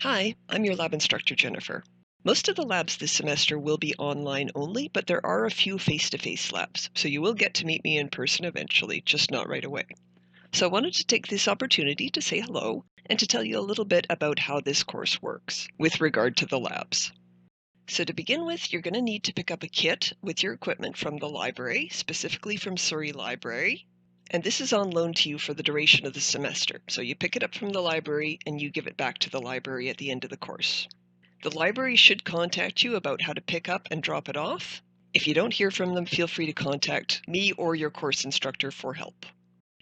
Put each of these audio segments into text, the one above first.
Hi, I'm your lab instructor, Jennifer. Most of the labs this semester will be online only, but there are a few face-to-face labs, so you will get to meet me in person eventually, just not right away. So I wanted to take this opportunity to say hello and to tell you a little bit about how this course works with regard to the labs. So to begin with, you're going to need to pick up a kit with your equipment from the library, specifically from Surrey Library. And this is on loan to you for the duration of the semester. So you pick it up from the library and you give it back to the library at the end of the course. The library should contact you about how to pick up and drop it off. If you don't hear from them, feel free to contact me or your course instructor for help.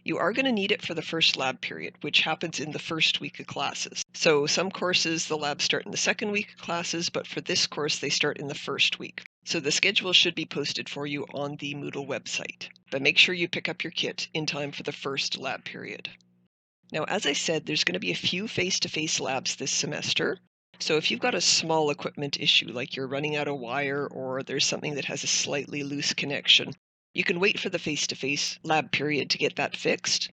You are going to need it for the first lab period, which happens in the first week of classes. So some courses, the labs start in the second week of classes, but for this course, they start in the first week. So the schedule should be posted for you on the Moodle website. But make sure you pick up your kit in time for the first lab period. Now, as I said, there's going to be a few face-to-face labs this semester. So if you've got a small equipment issue, like you're running out of wire or there's something that has a slightly loose connection, you can wait for the face-to-face lab period to get that fixed.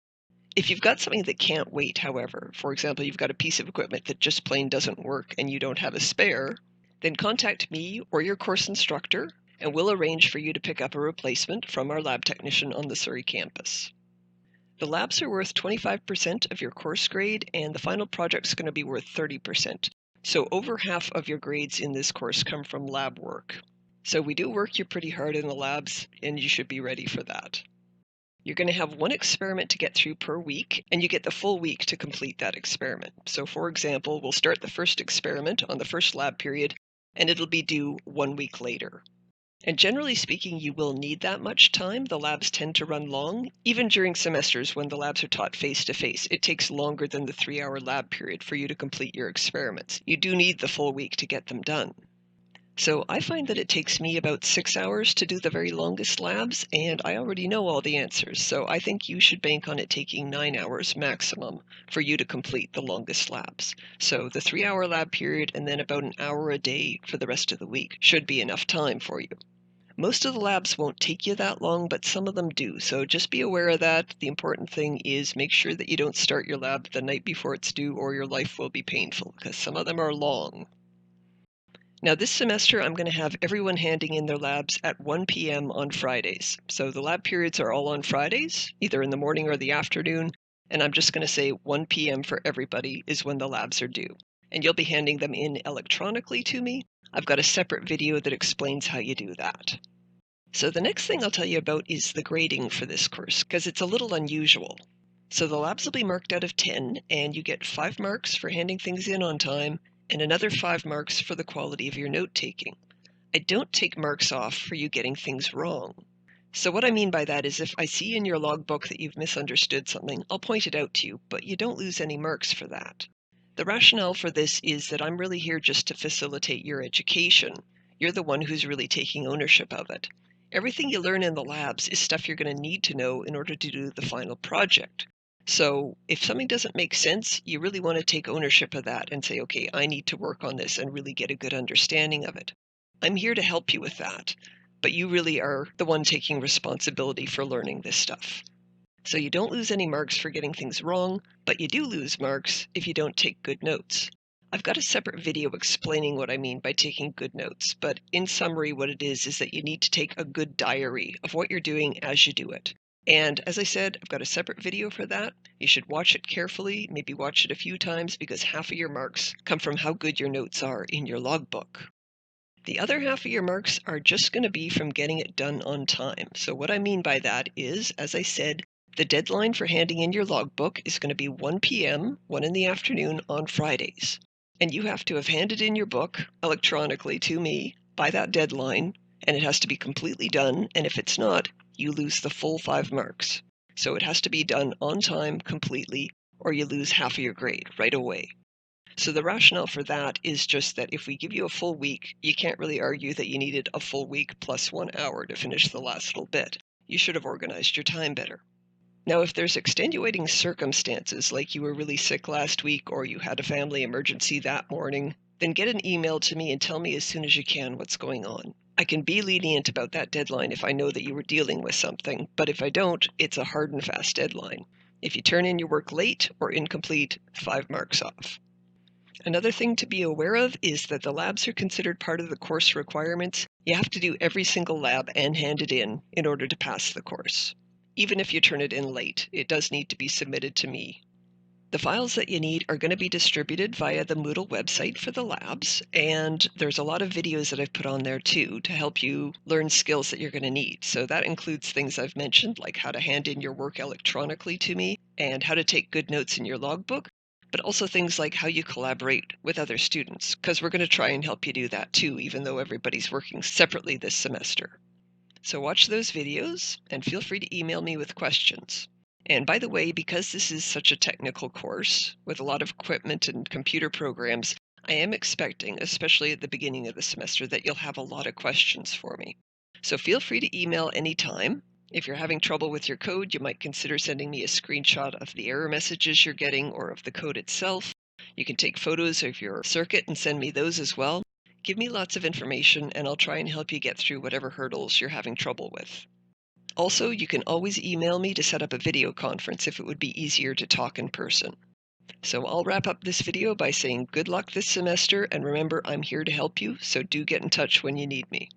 If you've got something that can't wait, however, for example, you've got a piece of equipment that just plain doesn't work and you don't have a spare, then contact me or your course instructor and we'll arrange for you to pick up a replacement from our lab technician on the Surrey campus. The labs are worth 25% of your course grade and the final project's going to be worth 30%. So over half of your grades in this course come from lab work. So we do work you pretty hard in the labs, and you should be ready for that. You're going to have one experiment to get through per week, and you get the full week to complete that experiment. So for example, we'll start the first experiment on the first lab period, and it'll be due 1 week later. And generally speaking, you will need that much time. The labs tend to run long. Even during semesters when the labs are taught face-to-face, it takes longer than the 3-hour lab period for you to complete your experiments. You do need the full week to get them done. So I find that it takes me about 6 hours to do the very longest labs, and I already know all the answers. So I think you should bank on it taking 9 hours maximum for you to complete the longest labs. So the 3-hour lab period and then about an hour a day for the rest of the week should be enough time for you. Most of the labs won't take you that long, but some of them do. So just be aware of that. The important thing is make sure that you don't start your lab the night before it's due or your life will be painful, because some of them are long. Now this semester, I'm going to have everyone handing in their labs at 1 p.m. on Fridays. So the lab periods are all on Fridays, either in the morning or the afternoon. And I'm just going to say 1 p.m. for everybody is when the labs are due. And you'll be handing them in electronically to me. I've got a separate video that explains how you do that. So the next thing I'll tell you about is the grading for this course, because it's a little unusual. So the labs will be marked out of 10, and you get 5 marks for handing things in on time, and another 5 marks for the quality of your note-taking. I don't take marks off for you getting things wrong. So what I mean by that is if I see in your logbook that you've misunderstood something, I'll point it out to you, but you don't lose any marks for that. The rationale for this is that I'm really here just to facilitate your education. You're the one who's really taking ownership of it. Everything you learn in the labs is stuff you're going to need to know in order to do the final project. So if something doesn't make sense, you really want to take ownership of that and say, okay, I need to work on this and really get a good understanding of it. I'm here to help you with that, but you really are the one taking responsibility for learning this stuff. So you don't lose any marks for getting things wrong, but you do lose marks if you don't take good notes. I've got a separate video explaining what I mean by taking good notes, but in summary, what it is that you need to take a good diary of what you're doing as you do it. And as I said, I've got a separate video for that. You should watch it carefully, maybe watch it a few times, because half of your marks come from how good your notes are in your logbook. The other half of your marks are just going to be from getting it done on time. So what I mean by that is, as I said, the deadline for handing in your logbook is going to be 1 p.m., 1 in the afternoon on Fridays. And you have to have handed in your book electronically to me by that deadline, and it has to be completely done. And if it's not, you lose the full 5 marks. So it has to be done on time completely, or you lose half of your grade right away. So the rationale for that is just that if we give you a full week, you can't really argue that you needed a full week plus 1 hour to finish the last little bit. You should have organized your time better. Now, if there's extenuating circumstances, like you were really sick last week or you had a family emergency that morning, then get an email to me and tell me as soon as you can what's going on. I can be lenient about that deadline if I know that you were dealing with something, but if I don't, it's a hard and fast deadline. If you turn in your work late or incomplete, 5 marks off. Another thing to be aware of is that the labs are considered part of the course requirements. You have to do every single lab and hand it in order to pass the course. Even if you turn it in late, it does need to be submitted to me. The files that you need are going to be distributed via the Moodle website for the labs, and there's a lot of videos that I've put on there too to help you learn skills that you're going to need. So that includes things I've mentioned, like how to hand in your work electronically to me and how to take good notes in your logbook, but also things like how you collaborate with other students, because we're going to try and help you do that too, even though everybody's working separately this semester. So watch those videos and feel free to email me with questions. And by the way, because this is such a technical course with a lot of equipment and computer programs, I am expecting, especially at the beginning of the semester, that you'll have a lot of questions for me. So feel free to email anytime. If you're having trouble with your code, you might consider sending me a screenshot of the error messages you're getting or of the code itself. You can take photos of your circuit and send me those as well. Give me lots of information and I'll try and help you get through whatever hurdles you're having trouble with. Also, you can always email me to set up a video conference if it would be easier to talk in person. So I'll wrap up this video by saying good luck this semester, and remember, I'm here to help you, so do get in touch when you need me.